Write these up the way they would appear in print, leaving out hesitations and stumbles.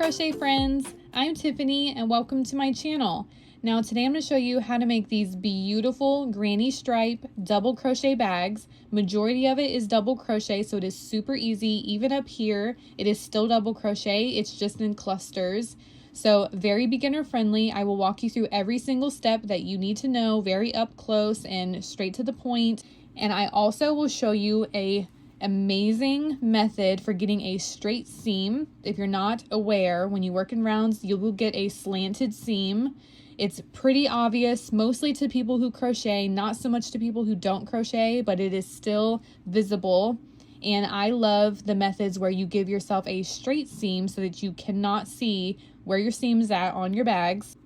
crochet friends, I'm Tiffany and welcome to my channel. Now today I'm going to show you how to make these beautiful granny stripe double crochet bags. Majority of it is double crochet, so it is super easy. Even up here it is still double crochet, it's just in clusters. So very beginner friendly. I will walk you through every single step that you need to know, very up close and straight to the point. And I also will show you a amazing method for getting a straight seam. If you're not aware, when you work in rounds, you will get a slanted seam. It's pretty obvious, mostly to people who crochet, not so much to people who don't crochet, but it is still visible. And I love the methods where you give yourself a straight seam so that you cannot see where your seam is at on your bags.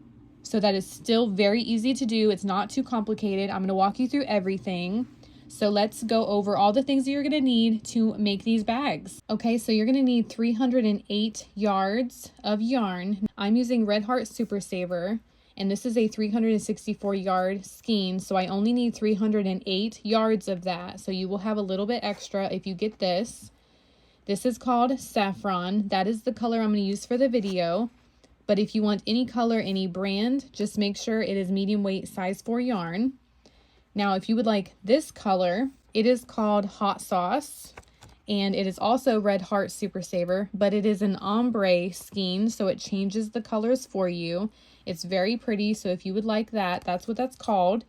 So that is still very easy to do. It's not too complicated. I'm going to walk you through everything. So let's go over all the things that you're going to need to make these bags. Okay, so you're going to need 308 yards of yarn. I'm using Red Heart Super Saver, and this is a 364 yard skein, so I only need 308 yards of that. So you will have a little bit extra if you get this. This is called Saffron. That is the color I'm going to use for the video. But if you want any color, any brand, just make sure it is medium weight size 4 yarn. Now, if you would like this color, it is called Hot Sauce, and it is also Red Heart Super Saver, but it is an ombre skein, so it changes the colors for you. It's very pretty, so if you would like that, that's what that's called.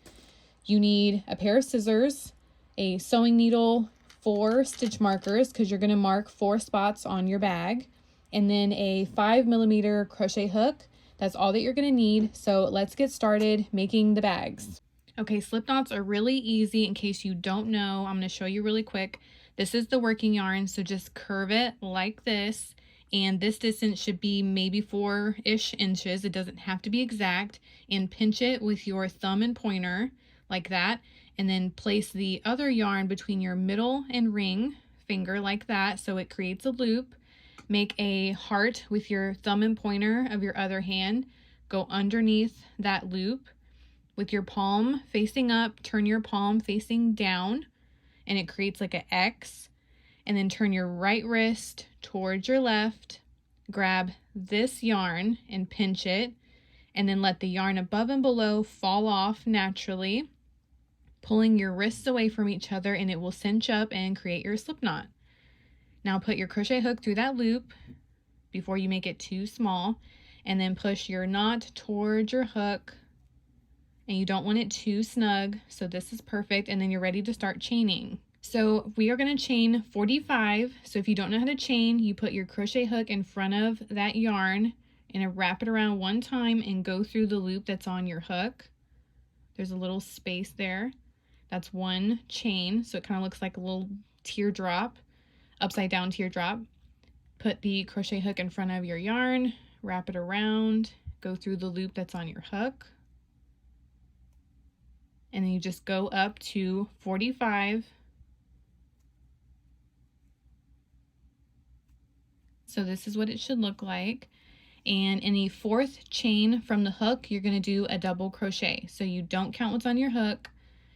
You need a pair of scissors, a sewing needle, 4 stitch markers, because you're going to mark 4 spots on your bag, and then a 5mm crochet hook. That's all that you're going to need, so let's get started making the bags. Okay, slip knots are really easy. In case you don't know, I'm going to show you really quick. This is the working yarn, so just curve it like this, and this distance should be maybe 4-ish inches. It doesn't have to be exact, and pinch it with your thumb and pointer like that, and then place the other yarn between your middle and ring finger like that, so it creates a loop. Make a heart with your thumb and pointer of your other hand. Go underneath that loop. With your palm facing up, turn your palm facing down, and it creates like an X. And then turn your right wrist towards your left, grab this yarn and pinch it, and then let the yarn above and below fall off naturally, pulling your wrists away from each other, and it will cinch up and create your slip knot. Now put your crochet hook through that loop before you make it too small, and then push your knot towards your hook. And you don't want it too snug, so this is perfect, and then you're ready to start chaining. So we are going to chain 45. So if you don't know how to chain, you put your crochet hook in front of that yarn and wrap it around one time and go through the loop that's on your hook. There's a little space there. That's one chain, so it kind of looks like a little teardrop, upside down teardrop. Put the crochet hook in front of your yarn, wrap it around, go through the loop that's on your hook. And then you just go up to 45. So this is what it should look like. And in the 4th chain from the hook, you're going to do a double crochet. So you don't count what's on your hook.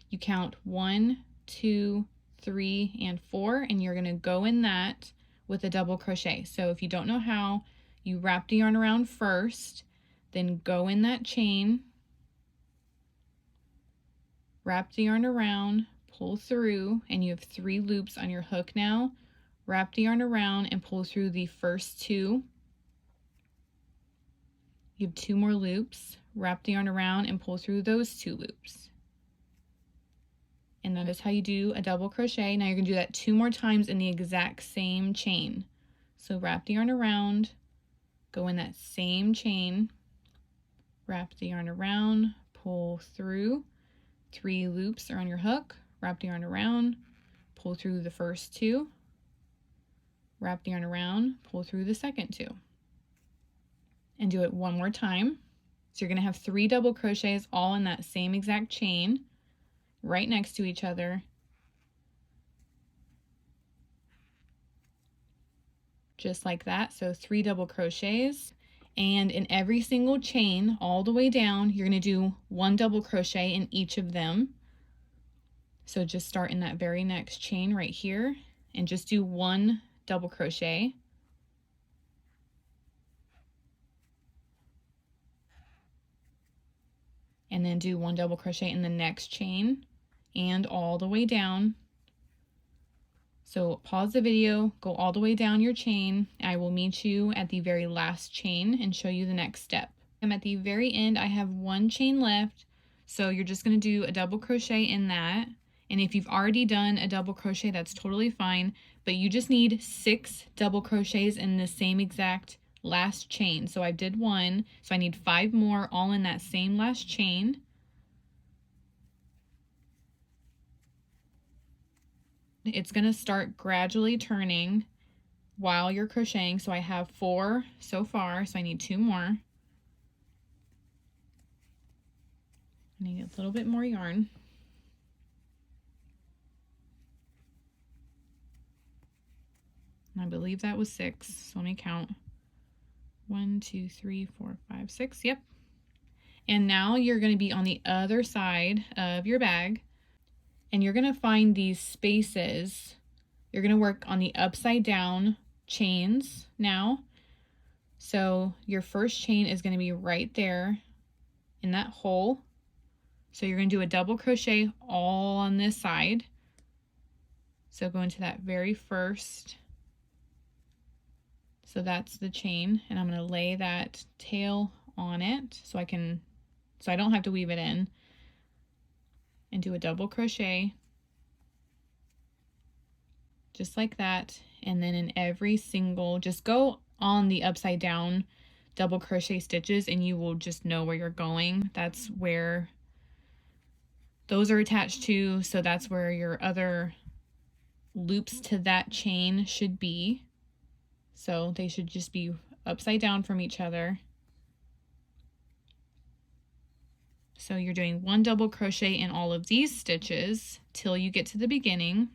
You count 1, 2, 3, and 4, and you're going to go in that with a double crochet. So if you don't know how, you wrap the yarn around first, then go in that chain, wrap the yarn around, pull through, and you have 3 loops on your hook now. Wrap the yarn around and pull through the first 2. You have 2 more loops. Wrap the yarn around and pull through those 2 loops. And that is how you do a double crochet. Now you're going to do that 2 more times in the exact same chain. So wrap the yarn around, go in that same chain, wrap the yarn around, pull through. 3 loops are on your hook, wrap the yarn around, pull through the first 2, wrap the yarn around, pull through the second 2. And do it one more time. So you're going to have 3 double crochets all in that same exact chain, right next to each other. Just like that, so 3 double crochets. And in every single chain all the way down, you're going to do 1 double crochet in each of them. So just start in that very next chain right here and just do 1 double crochet. and then do 1 double crochet in the next chain and all the way down. So pause the video, go all the way down your chain. I will meet you at the very last chain and show you the next step. I'm at the very end. I have 1 chain left, so you're just going to do a double crochet in that. And if you've already done a double crochet, that's totally fine, but you just need 6 double crochets in the same exact last chain. So I did 1, so I need 5 more, all in that same last chain. It's going to start gradually turning while you're crocheting. So I have 4 so far, so I need 2 more. I need a little bit more yarn. I believe that was 6, so let me count. 1, 2, 3, 4, 5, 6, yep. And now you're going to be on the other side of your bag, and you're going to find these spaces. You're going to work on the upside down chains now. So your first chain is going to be right there in that hole. So you're going to do a double crochet all on this side. So go into that very first. So that's the chain, and I'm going to lay that tail on it so I don't have to weave it in, and do a double crochet just like that. And then in every single, just go on the upside down double crochet stitches and you will just know where you're going. That's where those are attached to, so that's where your other loops to that chain should be. So they should just be upside down from each other. So you're doing 1 double crochet in all of these stitches till you get to the beginning.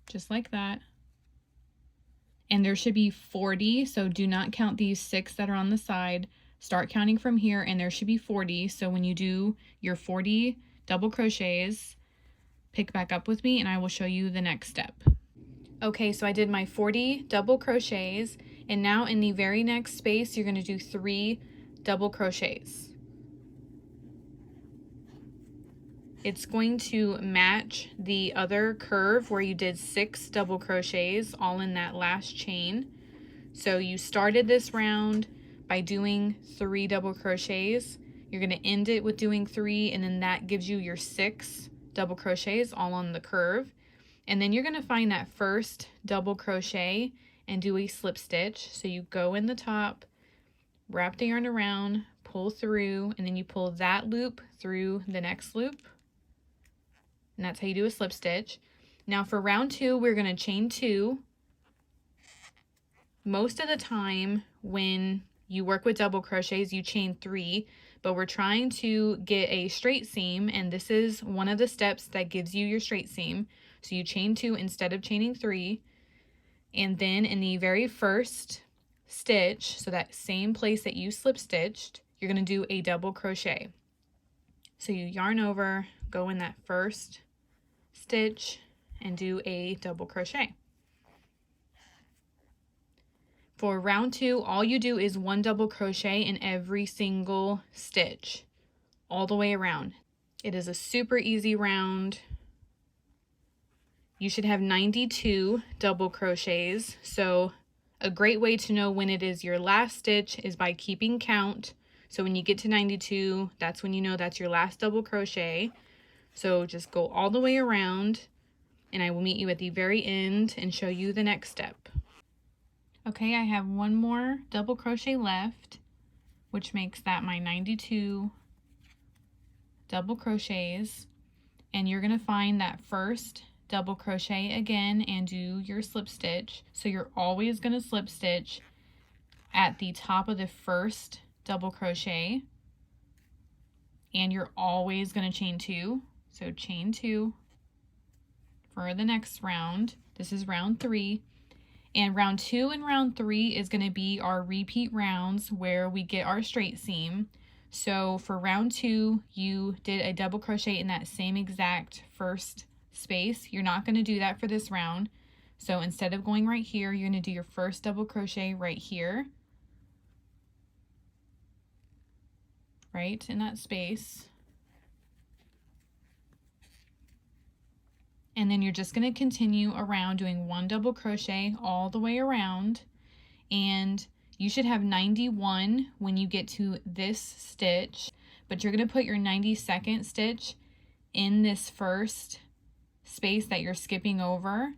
Just like that. And there should be 40, so do not count these 6 that are on the side. Start counting from here, and there should be 40. So when you do your 40 double crochets, pick back up with me and I will show you the next step. Okay, so I did my 40 double crochets, and now in the very next space, you're going to do 3 double crochets. It's going to match the other curve where you did 6 double crochets all in that last chain. So you started this round by doing 3 double crochets. You're going to end it with doing 3, and then that gives you your 6 double crochets all on the curve. And then you're going to find that first double crochet and do a slip stitch. So you go in the top, wrap the yarn around, pull through, and then you pull that loop through the next loop. And that's how you do a slip stitch. Now for round 2, we're going to chain 2. Most of the time when you work with double crochets, you chain 3, but we're trying to get a straight seam, and this is one of the steps that gives you your straight seam. So you chain 2 instead of chaining 3, and then in the very first stitch, so that same place that you slip stitched, you're going to do a double crochet. So you yarn over, go in that first stitch and do a double crochet. For round 2, all you do is 1 double crochet in every single stitch all the way around. It is a super easy round. You should have 92 double crochets. So a great way to know when it is your last stitch is by keeping count. So when you get to 92, that's when you know that's your last double crochet. So just go all the way around, and I will meet you at the very end and show you the next step. Okay, I have 1 more double crochet left, which makes that my 92 double crochets. And you're going to find that first double crochet again and do your slip stitch. So you're always going to slip stitch at the top of the first double crochet, and you're always going to chain 2. So chain 2 for the next round. This is round 3. And round 2 and round 3 is going to be our repeat rounds where we get our straight seam. So for round 2, you did a double crochet in that same exact first space. You're not going to do that for this round. So instead of going right here, you're going to do your first double crochet right here, right in that space. And then you're just going to continue around doing 1 double crochet all the way around, and you should have 91 when you get to this stitch, but you're going to put your 92nd stitch in this first space that you're skipping over.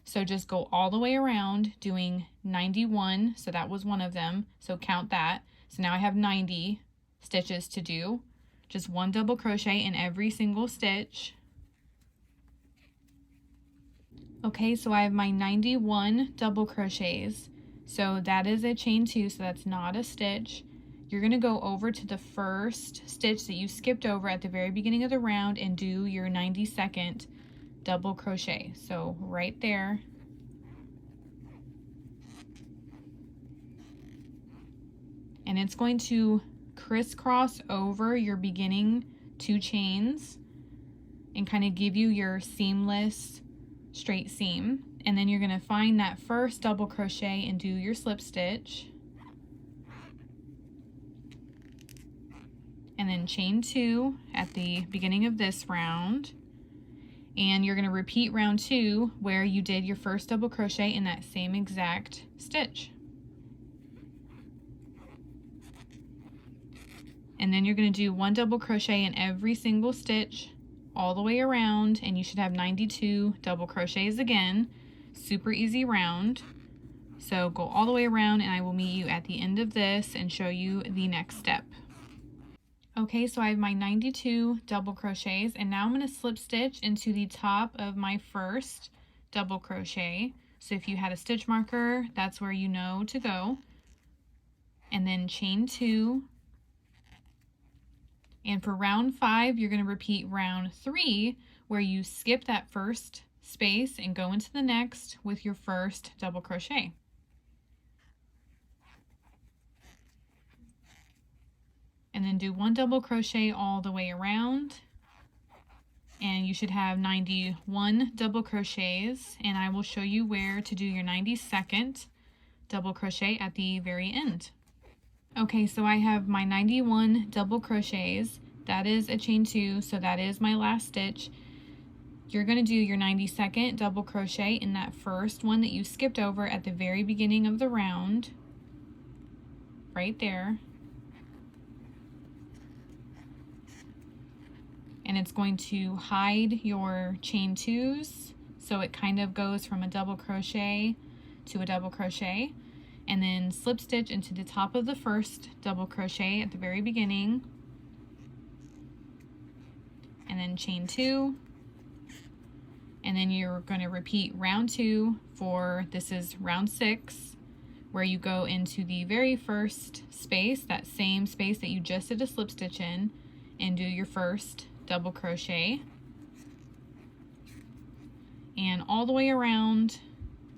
So just go all the way around doing 91. So that was one of them. So count that. So now I have 90 stitches to do. Just 1 double crochet in every single stitch. Okay, so I have my 91 double crochets. So that is a chain 2, so that's not a stitch. You're going to go over to the first stitch that you skipped over at the very beginning of the round and do your 92nd double crochet. So right there. And it's going to crisscross over your beginning 2 chains and kind of give you your seamless straight seam. And then you're going to find that first double crochet and do your slip stitch. And then chain 2 at the beginning of this round. And you're going to repeat round 2 where you did your first double crochet in that same exact stitch. And then you're going to do 1 double crochet in every single stitch all the way around, and you should have 92 double crochets again. Super easy round. So go all the way around, and I will meet you at the end of this and show you the next step. Okay, so I have my 92 double crochets, and now I'm going to slip stitch into the top of my first double crochet. So if you had a stitch marker, that's where you know to go. And then chain 2. And for round 5, you're going to repeat round 3 where you skip that first space and go into the next with your first double crochet. And then do 1 double crochet all the way around. And you should have 91 double crochets, and I will show you where to do your 92nd double crochet at the very end. Okay, so I have my 91 double crochets. That is a chain 2, so that is my last stitch. You're going to do your 92nd double crochet in that first one that you skipped over at the very beginning of the round, right there. And it's going to hide your chain 2s, so it kind of goes from a double crochet to a double crochet. And then slip stitch into the top of the first double crochet at the very beginning, and then chain 2, and then you're going to repeat round 2 for, this is round 6, where you go into the very first space, that same space that you just did a slip stitch in, and do your first double crochet, and all the way around,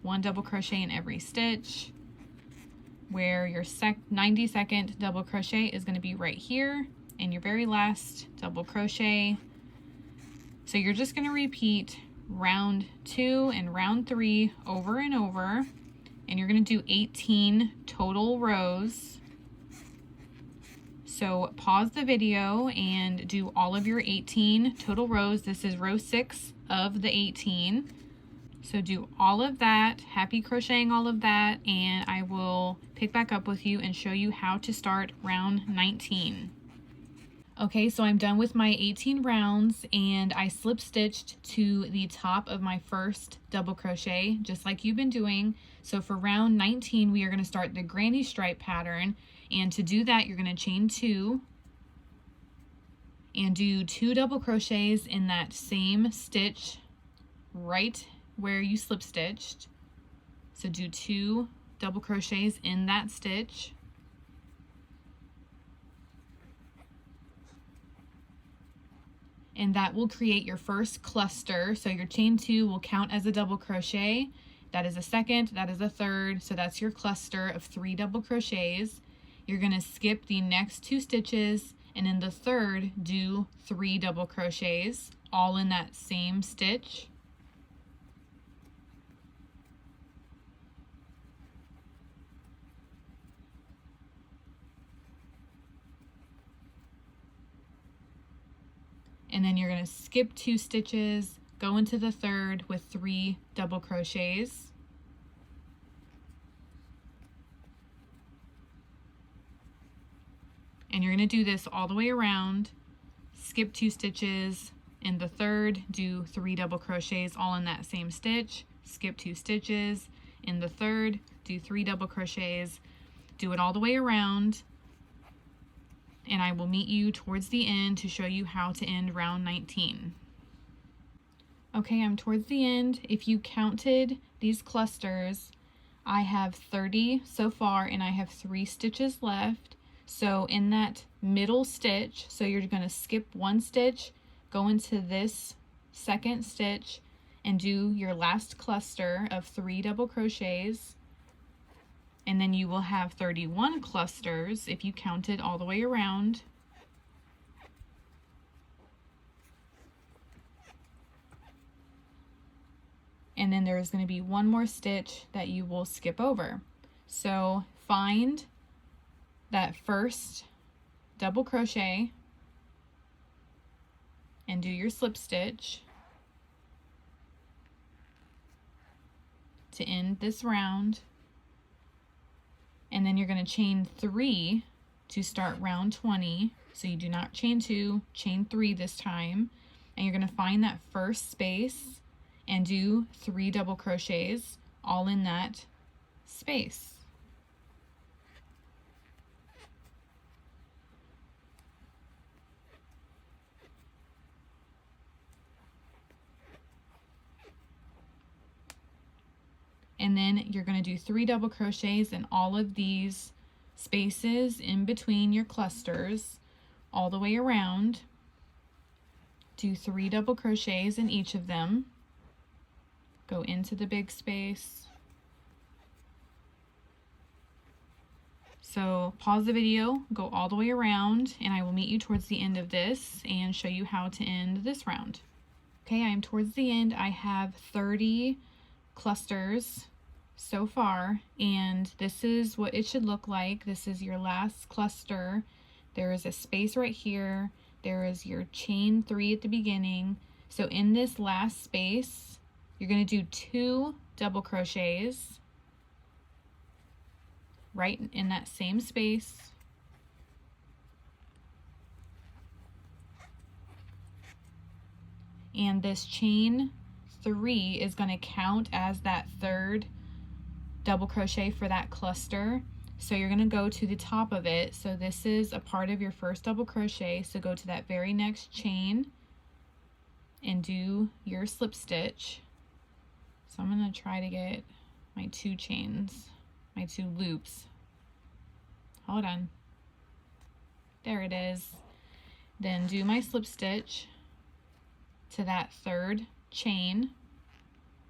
1 double crochet in every stitch, where your 92nd double crochet is going to be right here, and your very last double crochet. So you're just going to repeat round 2 and round 3 over and over, and you're going to do 18 total rows. So pause the video and do all of your 18 total rows. This is row 6 of the 18. So do all of that, happy crocheting all of that, and I will pick back up with you and show you how to start round 19. Okay, so I'm done with my 18 rounds, and I slip stitched to the top of my first double crochet, just like you've been doing. So for round 19, we are going to start the granny stripe pattern, and to do that, you're going to chain 2 and do 2 double crochets in that same stitch right where you slip stitched. So do 2 double crochets in that stitch, and that will create your first cluster. So your chain 2 will count as a double crochet, that is a second, that is a third, so that's your cluster of 3 double crochets. You're going to skip the next 2 stitches and in the third do 3 double crochets all in that same stitch. And then you're going to skip 2 stitches, go into the third with 3 double crochets. And you're going to do this all the way around, skip 2 stitches, in the third do 3 double crochets all in that same stitch, skip 2 stitches, in the third do 3 double crochets, do it all the way around, and I will meet you towards the end to show you how to end round 19. Okay, I'm towards the end. If you counted these clusters, I have 30 so far and I have 3 stitches left. So in that middle stitch, so you're going to skip 1 stitch, go into this second stitch and do your last cluster of 3 double crochets, and then you will have 31 clusters if you count it all the way around. And then there's going to be 1 more stitch that you will skip over. So find that first double crochet and do your slip stitch to end this round, and then you're going to chain 3 to start round 20. So you do not chain 2, chain 3 this time, and you're going to find that first space and do 3 double crochets all in that space. And then you're going to do 3 double crochets in all of these spaces in between your clusters all the way around. Do 3 double crochets in each of them. Go into the big space. So pause the video, go all the way around, and I will meet you towards the end of this and show you how to end this round. Okay, I'm towards the end. I have 30 clusters so far, and this is what it should look like. This is your last cluster. There is a space right here. There is your chain 3 at the beginning. So in this last space, you're going to do 2 double crochets right in that same space. And this chain 3 is going to count as that third double crochet for that cluster. So you're going to go to the top of it. So this is a part of your first double crochet. So go to that very next chain and do your slip stitch. So I'm going to try to get my 2 chains, my 2 loops. Hold on. There it is. Then do my slip stitch to that third chain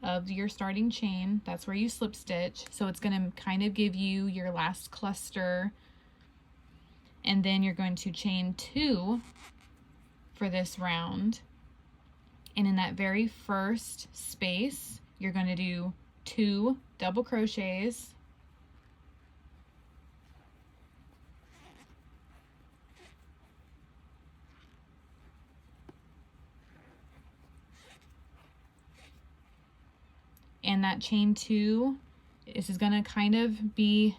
of your starting chain. That's where you slip stitch. So it's going to kind of give you your last cluster. And then you're going to chain 2 for this round. And in that very first space, you're going to do 2 double crochets. And that chain 2, this is going to kind of be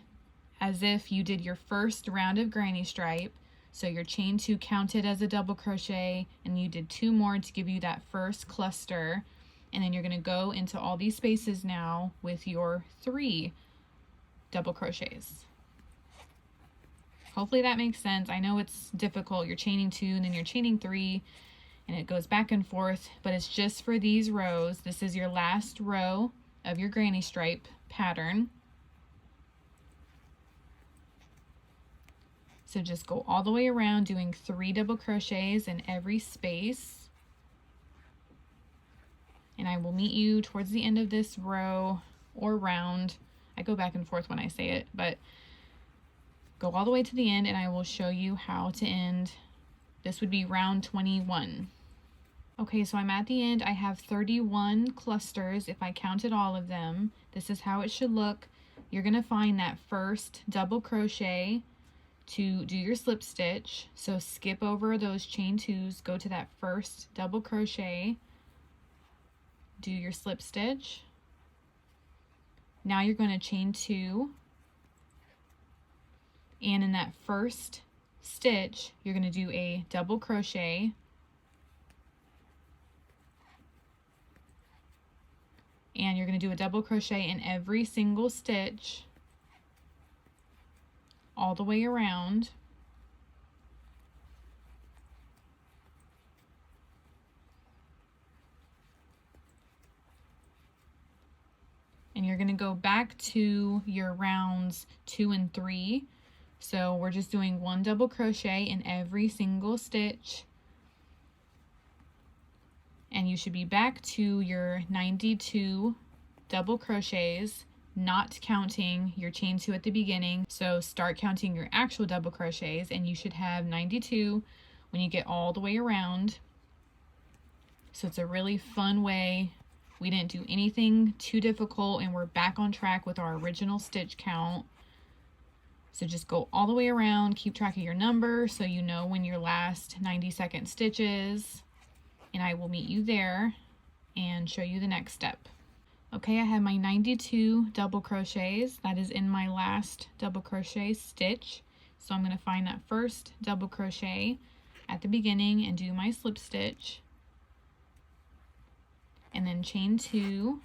as if you did your first round of granny stripe. So your chain 2 counted as a double crochet, and you did 2 more to give you that first cluster. And then you're going to go into all these spaces now with your 3 double crochets. Hopefully that makes sense. I know it's difficult. You're chaining 2 and then you're chaining 3, and it goes back and forth, but it's just for these rows. This is your last row of your granny stripe pattern. So just go all the way around doing 3 double crochets in every space. And I will meet you towards the end of this row or round. I go back and forth when I say it, but go all the way to the end and I will show you how to end This would be round 21. Okay, so I'm at the end. I have 31 clusters if I counted all of them. This is how it should look. You're going to find that first double crochet to do your slip stitch. So skip over those chain twos, go to that first double crochet, do your slip stitch. Now you're going to chain two, and in that first stitch you're going to do a double crochet, and you're going to do a double crochet in every single stitch all the way around. And you're going to go back to your rounds 2 and 3. So we're just doing one double crochet in every single stitch. And you should be back to your 92 double crochets, not counting your chain 2 at the beginning. So start counting your actual double crochets, and you should have 92 when you get all the way around. So it's a really fun way. We didn't do anything too difficult, and we're back on track with our original stitch count. So just go all the way around, keep track of your number so you know when your last 92nd stitch is, and I will meet you there and show you the next step. Okay, I have my 92 double crochets. That is in my last double crochet stitch. So I'm going to find that first double crochet at the beginning and do my slip stitch, and then chain 2,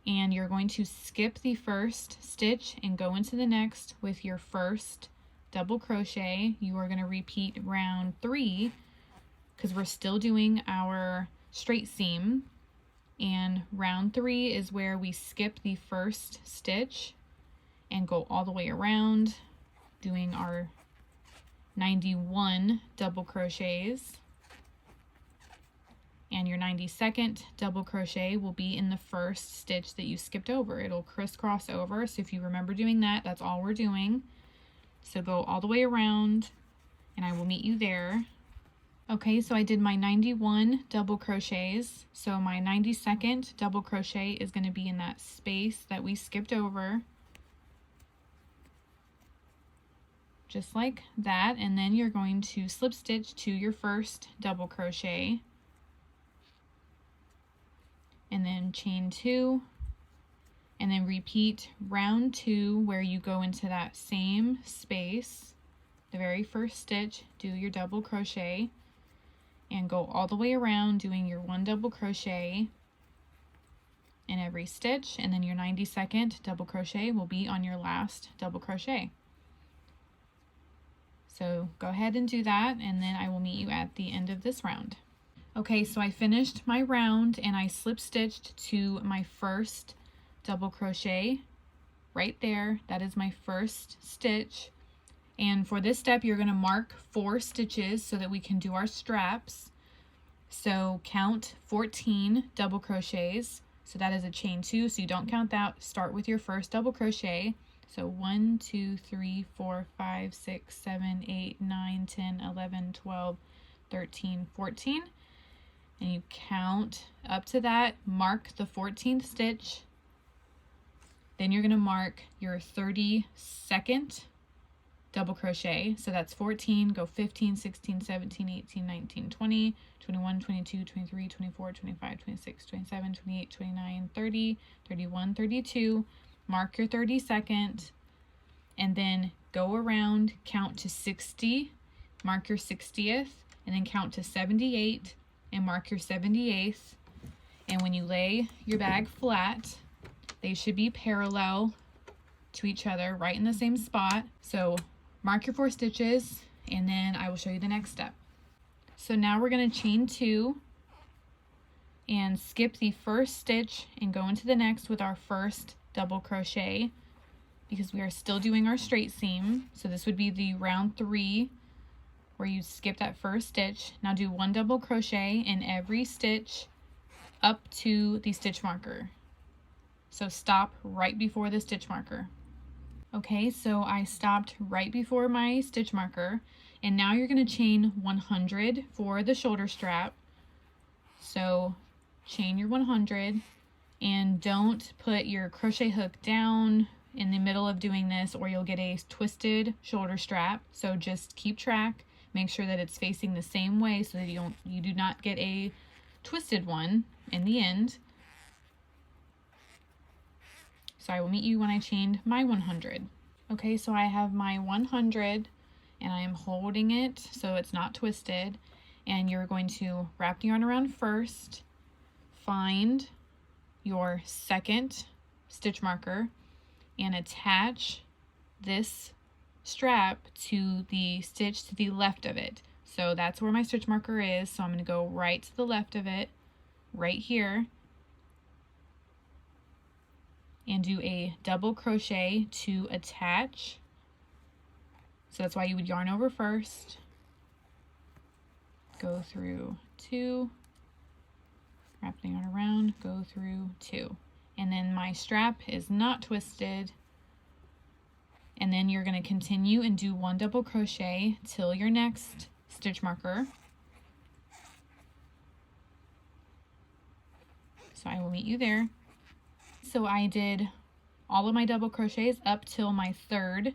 and you're going to skip the first stitch and go into the next with your first double crochet. You are going to repeat round 3 because we're still doing our straight seam, and round 3 is where we skip the first stitch and go all the way around doing our 91 double crochets. And your 92nd double crochet will be in the first stitch that you skipped over. It'll crisscross over, so if you remember doing that, that's all we're doing. So go all the way around and I will meet you there. Okay, so I did my 91 double crochets. So my 92nd double crochet is going to be in that space that we skipped over. Just like that, and then you're going to slip stitch to your first double crochet, and then chain 2, and then repeat round 2 where you go into that same space, the very first stitch, do your double crochet, and go all the way around doing your 1 double crochet in every stitch, and then your 92nd double crochet will be on your last double crochet. So go ahead and do that, and then I will meet you at the end of this round. Okay, so I finished my round and I slip stitched to my first double crochet right there. That is my first stitch. And for this step, you're going to mark 4 stitches so that we can do our straps. So count 14 double crochets. So that is a chain 2, so you don't count that. Start with your first double crochet. So 1, 2, 3, 4, 5, 6, 7, 8, 9, 10, 11, 12, 13, 14. And you count up to that, mark the 14th stitch. Then you're going to mark your 32nd double crochet. So that's 14, go 15, 16, 17, 18, 19, 20, 21, 22, 23, 24, 25, 26, 27, 28, 29, 30, 31, 32. Mark your 32nd, and then go around, count to 60, mark your 60th, and then count to 78 and mark your 78th. And when you lay your bag flat, they should be parallel to each other, right in the same spot. So mark your 4 stitches, and then I will show you the next step. So now we're going to chain 2 and skip the first stitch and go into the next with our first double crochet, because we are still doing our straight seam. So this would be the round 3 where you skip that first stitch. Now do 1 double crochet in every stitch up to the stitch marker. So stop right before the stitch marker. Okay, so I stopped right before my stitch marker, And now you're going to chain 100 for the shoulder strap. So chain your 100, and don't put your crochet hook down in the middle of doing this or you'll get a twisted shoulder strap. So just keep track, make sure that it's facing the same way so that you do not get a twisted one in the end. So I will meet you when I chained my 100. Okay, so I have my 100 and I am holding it so it's not twisted, and you're going to wrap the yarn around first, find your second stitch marker and attach this strap to the stitch to the left of it. So that's where my stitch marker is, so I'm going to go right to the left of it, right here, and do a double crochet to attach. So that's why you would yarn over first, go through 2, wrap the yarn around, go through 2. And then my strap is not twisted. And then you're going to continue and do 1 double crochet till your next stitch marker. So I will meet you there. So I did all of my double crochets up till my 3rd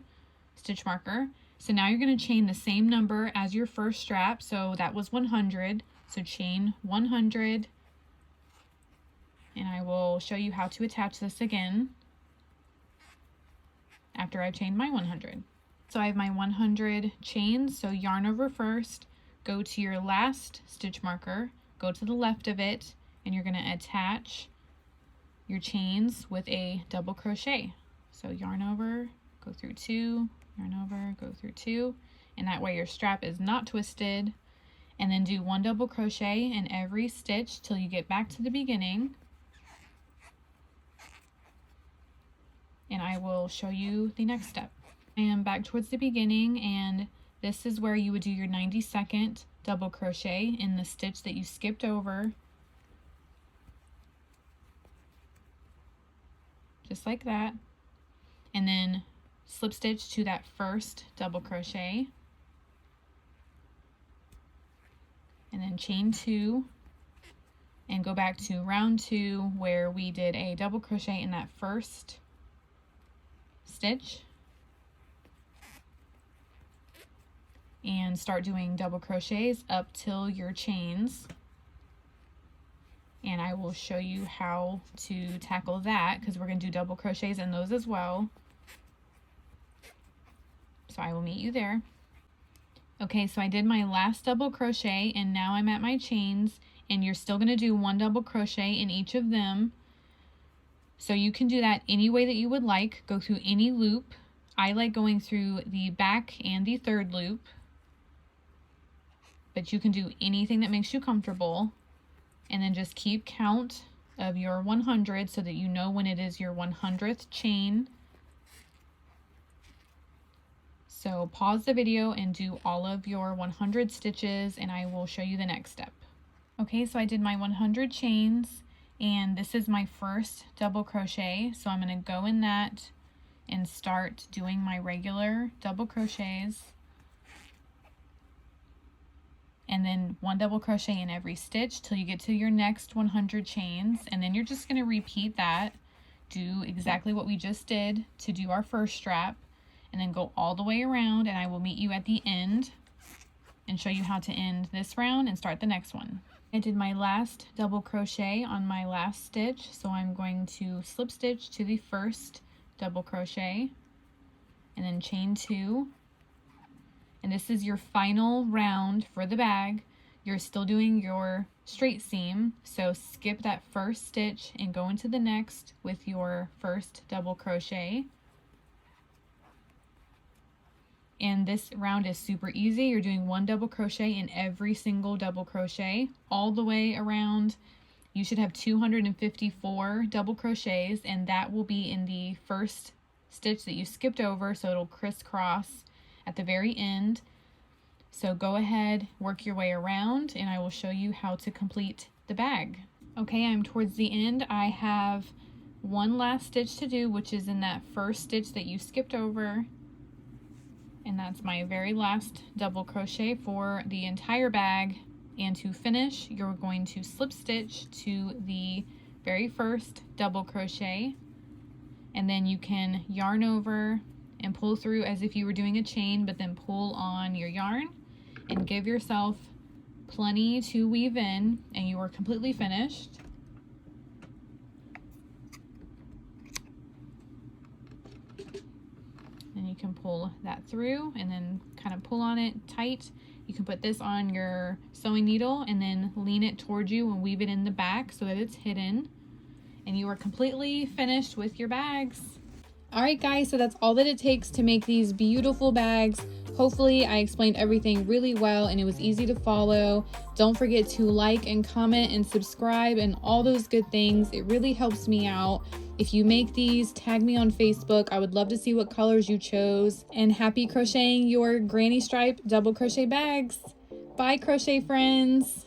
stitch marker. So now you're going to chain the same number as your first strap. So that was 100. So chain 100. And I will show you how to attach this again after I've chained my 100. So I have my 100 chains. So yarn over first, go to your last stitch marker, go to the left of it, and you're going to attach your chains with a double crochet. So yarn over, go through 2, yarn over, go through 2, and that way your strap is not twisted. And then do 1 double crochet in every stitch till you get back to the beginning. And I will show you the next step. I am back towards the beginning, and this is where you would do your 92nd double crochet in the stitch that you skipped over. Just like that. And then slip stitch to that first double crochet. And then chain 2 and go back to round 2 where we did a double crochet in that first stitch, and start doing double crochets up till your chains. And I will show you how to tackle that because we're going to do double crochets in those as well. So I will meet you there. Okay, so I did my last double crochet and now I'm at my chains, and you're still going to do 1 double crochet in each of them. So you can do that any way that you would like. Go through any loop. I like going through the back and the 3rd loop, but you can do anything that makes you comfortable. And then just keep count of your 100 so that you know when it is your 100th chain. So pause the video and do all of your 100 stitches, and I will show you the next step. Okay, so I did my 100 chains, and this is my first double crochet. So I'm going to go in that and start doing my regular double crochets. And then 1 double crochet in every stitch till you get to your next 100 chains. And then you're just going to repeat that. Do exactly what we just did to do our first strap. And then go all the way around, and I will meet you at the end and show you how to end this round and start the next one. I did my last double crochet on my last stitch, so I'm going to slip stitch to the first double crochet and then chain 2. And this is your final round for the bag. You're still doing your straight seam, so skip that first stitch and go into the next with your first double crochet. And this round is super easy. You're doing 1 double crochet in every single double crochet all the way around. You should have 254 double crochets, and that will be in the first stitch that you skipped over, so it'll crisscross at the very end. So go ahead, work your way around, and I will show you how to complete the bag. Okay, I'm towards the end. I have one last stitch to do, which is in that first stitch that you skipped over. And that's my very last double crochet for the entire bag. And to finish, you're going to slip stitch to the very first double crochet, and then you can yarn over and pull through as if you were doing a chain, but then pull on your yarn and give yourself plenty to weave in, and you are completely finished. And you can pull that through and then kind of pull on it tight. You can put this on your sewing needle and then lean it towards you and weave it in the back so that it's hidden. And you are completely finished with your bags. All right, guys, so that's all that it takes to make these beautiful bags. Hopefully I explained everything really well and it was easy to follow. Don't forget to like and comment and subscribe and all those good things. It really helps me out. If you make these, tag me on Facebook. I would love to see what colors you chose. And happy crocheting your granny stripe double crochet bags. Bye, crochet friends.